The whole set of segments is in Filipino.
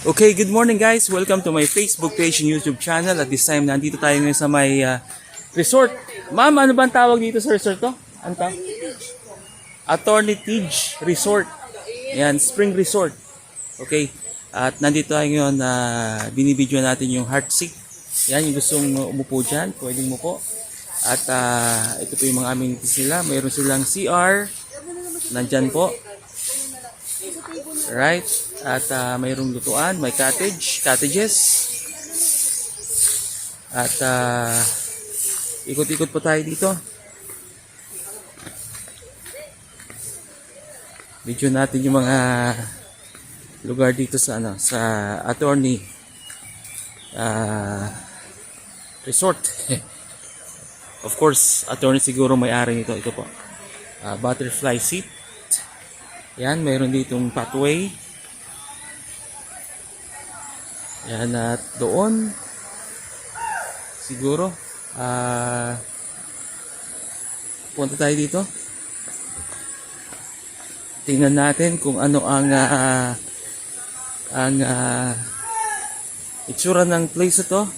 Okay, good morning guys. Welcome to my Facebook page and YouTube channel. At this time, nandito tayo ngayon sa may resort. Ma'am, ano ba ang tawag dito sa resort to? Ano tawag? Attorney Tidge Resort. Yan, Spring Resort. Okay. At nandito tayo ngayon na binibidyo natin yung heart seat. Yan, yung gustong umupo dyan, pwedeng umupo. At ito po yung mga amenities nila. Mayroon silang CR. Nandyan po. Right. At mayroong lutuan, may cottages. At ikot-ikot po tayo dito. Video natin yung mga lugar dito sa sa Attorney Resort. Of course, attorney siguro may-ari nito. Ito po. Butterfly seat. Yan, mayroon ditong pathway. Yan, at doon siguro punta tayo dito. Tingnan natin kung ano ang itsura ng place ito.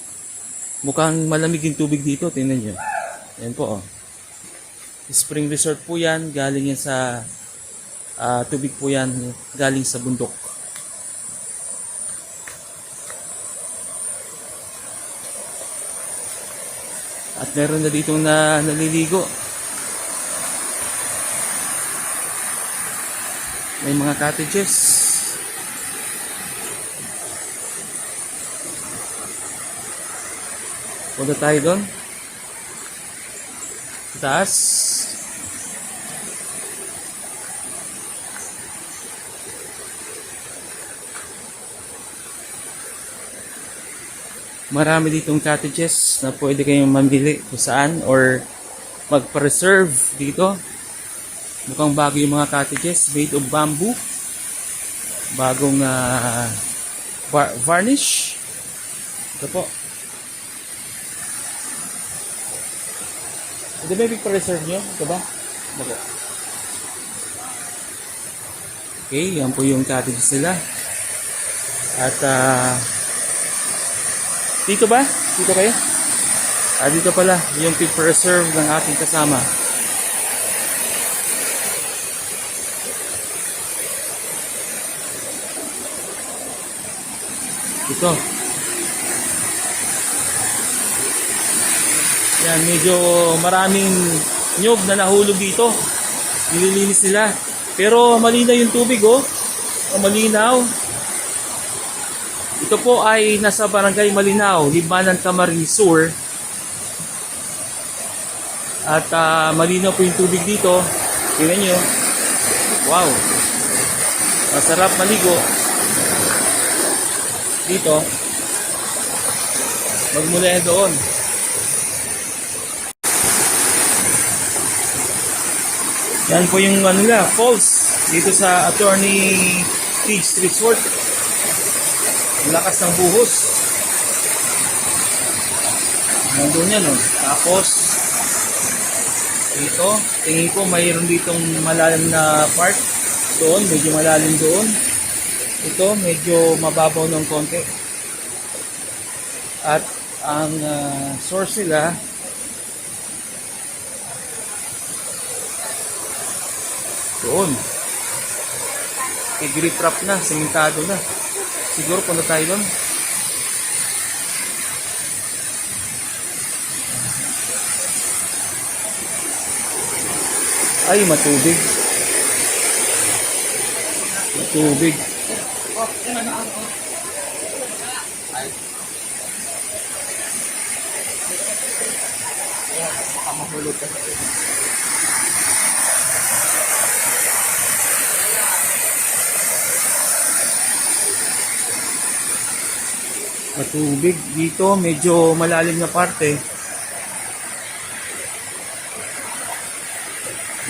Mukhang malamig yung tubig dito. Tingnan nyo. Yan po, oh. Spring Resort po yan. Galing yan sa tubig po yan. Galing sa bundok. At meron na ditong naliligo. May mga cottages. Punta tayo doon. Sa taas. Marami ditong cottages na pwede kayong mamili kung saan or magpa-reserve dito. Mukhang bago yung mga cottages made of bamboo. Bagong varnish. Ito po. Ito ba yung pa-reserve nyo? Ito ba? Ito. Okay, yan po yung cottages nila. At dito ba? Dito kayo? Dito pala, yung pig-preserve ng ating kasama. Ito. Yan, medyo maraming nyog na nahulog dito. Nililinis nila. Pero malinaw yung tubig, oh. Malinaw. Ito po ay nasa Barangay Malinaw, Libanan, Camarines Sur. At malinaw po yung tubig dito. Tingnan nyo. Wow. Masarap maligo. Dito. Magmula doon. Yan po yung falls dito sa Attorney Tidge Resort. Lakas ng buhos. Nandun yan, no? Tapos dito, tingin ko mayroon ditong malalim na part doon, medyo malalim doon. Ito, medyo mababaw ng konti. At ang source nila doon. I-grip wrap na, simentado na. Siguro punta tayo doon. Ay, matubig. Matubig. Mahulog ka. Matubig dito, medyo malalim na parte.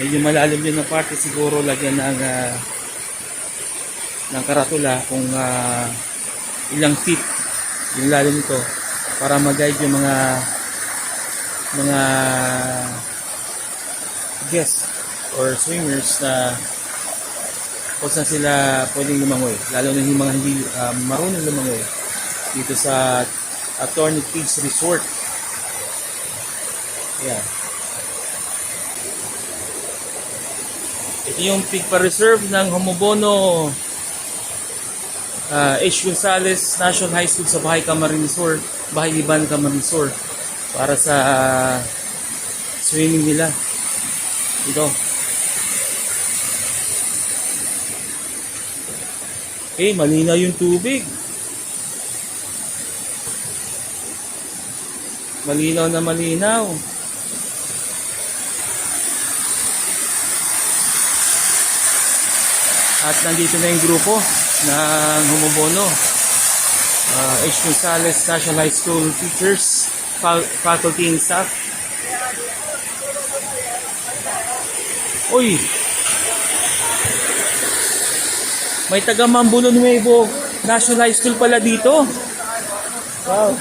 Medyo malalim din na parte, siguro lagyan ng karatula kung ilang feet yung lalim nito para mag-guide yung mga guests or swimmers na kung saan sila pwedeng lumangoy. Lalo na yung mga hindi marunong lumangoy dito sa Attorney Kids Resort. Ayan. Ito yung Pigpa Reserve ng Homobono H. Gonzales National High School sa Bahay Camarines Sur, Bahay Liban Camarines Sur, para sa swimming nila. Ito. Okay, malinaw yung tubig. Malinaw na malinaw. At nandito na yung grupo ng Homobono H. Gonzales National High School teachers, faculty and staff. Uy! May taga Mambulo Nuevo National High School pala dito. Wow!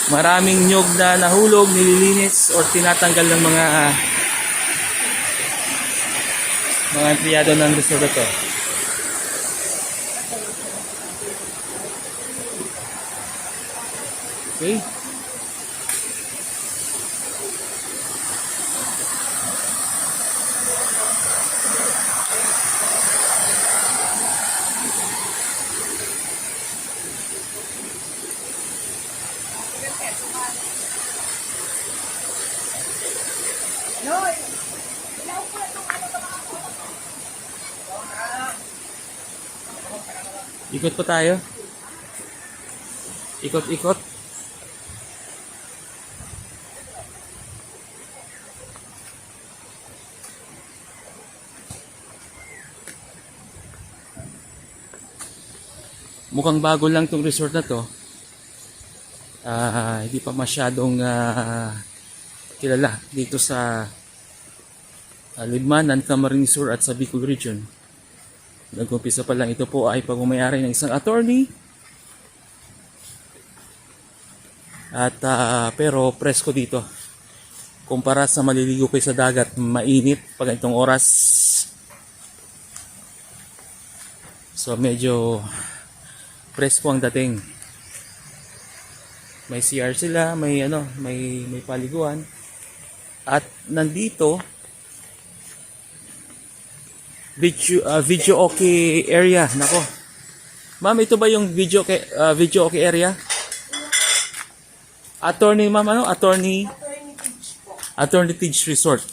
Maraming nyog na nahulog, nililinis, or tinatanggal ng mga empleyado ng resort ito. Okay. Ikot pa tayo. Ikot-ikot. Mukhang bago lang tong resort na to. Hindi pa masyadong kilala dito sa Libmanan, Camarines Sur at sa Bicol Region. Nag-umpisa pa lang, ito po ay pagmamayari ng isang attorney. At pero presko dito. Kumpara sa maliligo kayo sa dagat, mainit pag itong oras. So medyo presko ang dating. May CR sila, may may paliguan. At nandito video okay area. Nako. Ma'am, ito ba yung video okay area? Attorney, ma'am, Attorney Teach Resort.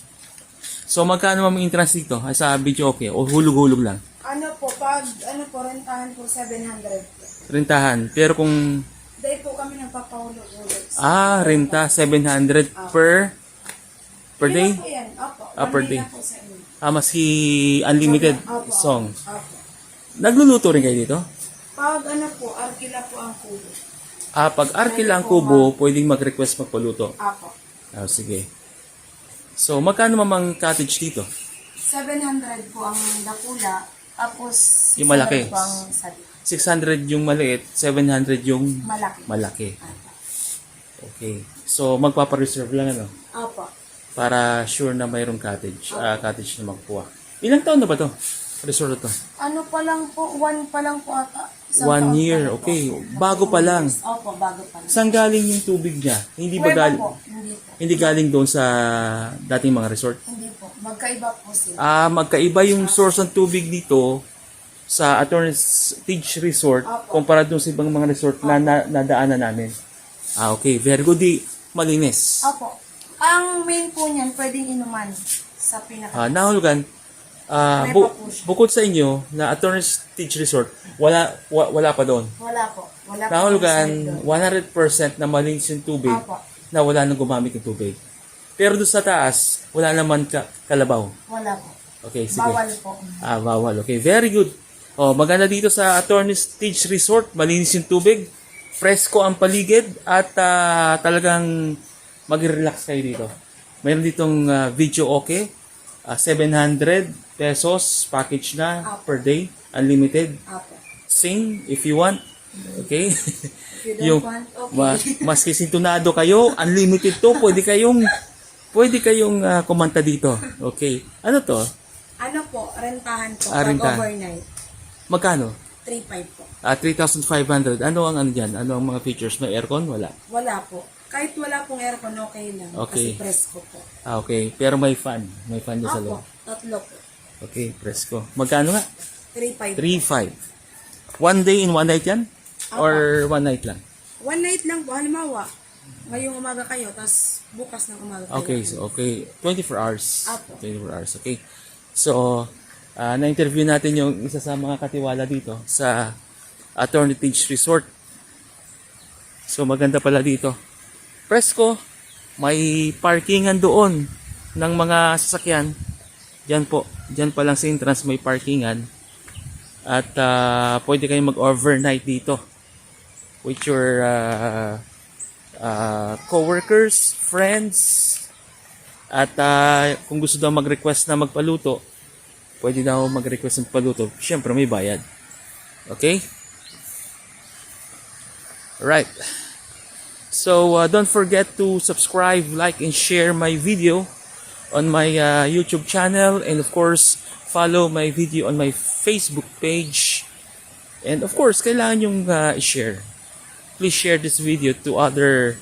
So magkano ma'am entrance dito? Ay sa video okay o hulog-hulog lang? Rentahan po 700. Rentahan. Pero kung Dahil po kami nagpapahulog-hulog. renta 700 per day? Po yan. Opo. Per day. Po sa inyo. Maski unlimited Opo. song. Opo. Nagluluto rin kayo dito? Pag arkila po ang kubo. Pag arkila ang kubo, pwedeng mag-request magpaluto. Opo. Sige. So, magkano mamang cottage dito? 700 po ang dakula. Tapos, Yung malaki. 600 po ang sabi. 600 yung maliit, 700 yung Malaki. Okay. So, magpapareserve lang Opo. para sure na mayroong cottage. Cottage na magpuha. Ilang taon na ba to? Resort na to? Pa lang po, 1 pa lang po ata. 1 year, okay. Bago pa lang. Opo, bago pa lang. Saan galing yung tubig niya? Hindi ba Kuweba galing? po, hindi po. Hindi galing doon sa dating mga resort? Hindi po, magkaiba po sila. Magkaiba yung source ng tubig dito sa Attorney Teach Resort kumpara doon sa ibang mga resort na nadaanan namin. Okay. Very good. Malinis. Opo. Ang main po niyan, pwedeng inuman sa pinaka. Nahulugan, bukod sa inyo na Attorney Teach Resort, wala pa doon. Wala po. Wala po. Nahulugan, side doon. 100% na malinis yung tubig Opo. na wala nang gumamit ng tubig. Pero doon sa taas, wala naman kalabaw. Wala po. Okay, sige. Bawal po. Bawal. Okay, very good. Maganda dito sa Attorney Teach Resort, malinis yung tubig, presko ang paligid, at talagang mag-relax kayo dito. Mayroon ditong video okay, 700 pesos package na per day, unlimited. Opo. Sing if you want. Okay? If you don't want, okay. Maski sintonado kayo, unlimited to, pwede kayong pwede kayong kumanta dito. Okay. Ano to? Ano po, rentahan po. Rentahan. Pag overnight. Magkano? 3,500 po. 3,500. Ano ang ano dyan? Ano ang mga features? May aircon? Wala. Wala po. Kahit wala pong aircon, okay lang. Okay. Kasi presko po. Okay. Pero may fan. May fan dyan sa Opo, loob. 3 po. Okay, presko. Magkano nga? 3,500. 3,500. One day in one night yan? Or one night lang? One night lang po. Halimbawa, ngayong umaga kayo, tapos bukas ng umaga kayo. Okay, so okay. 24 hours. Apo. 24 hours, okay. So, na-interview natin yung isa sa mga katiwala dito sa Attorney Teach Resort. So, maganda pala dito. Presko, may parkingan doon ng mga sasakyan. Diyan po, diyan pa lang sa entrance may parkingan. At pwede kayong mag-overnight dito with your co-workers, friends. At kung gusto daw mag-request na magpaluto, pwede daw mag-request ng paluto. Siyempre may bayad. Okay? Right. So don't forget to subscribe, like, and share my video on my YouTube channel, and of course follow my video on my Facebook page. And of course, kailangan yung i-share. Please share this video to other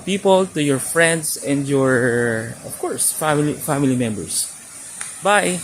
people, to your friends, and your, of course, family members. Bye!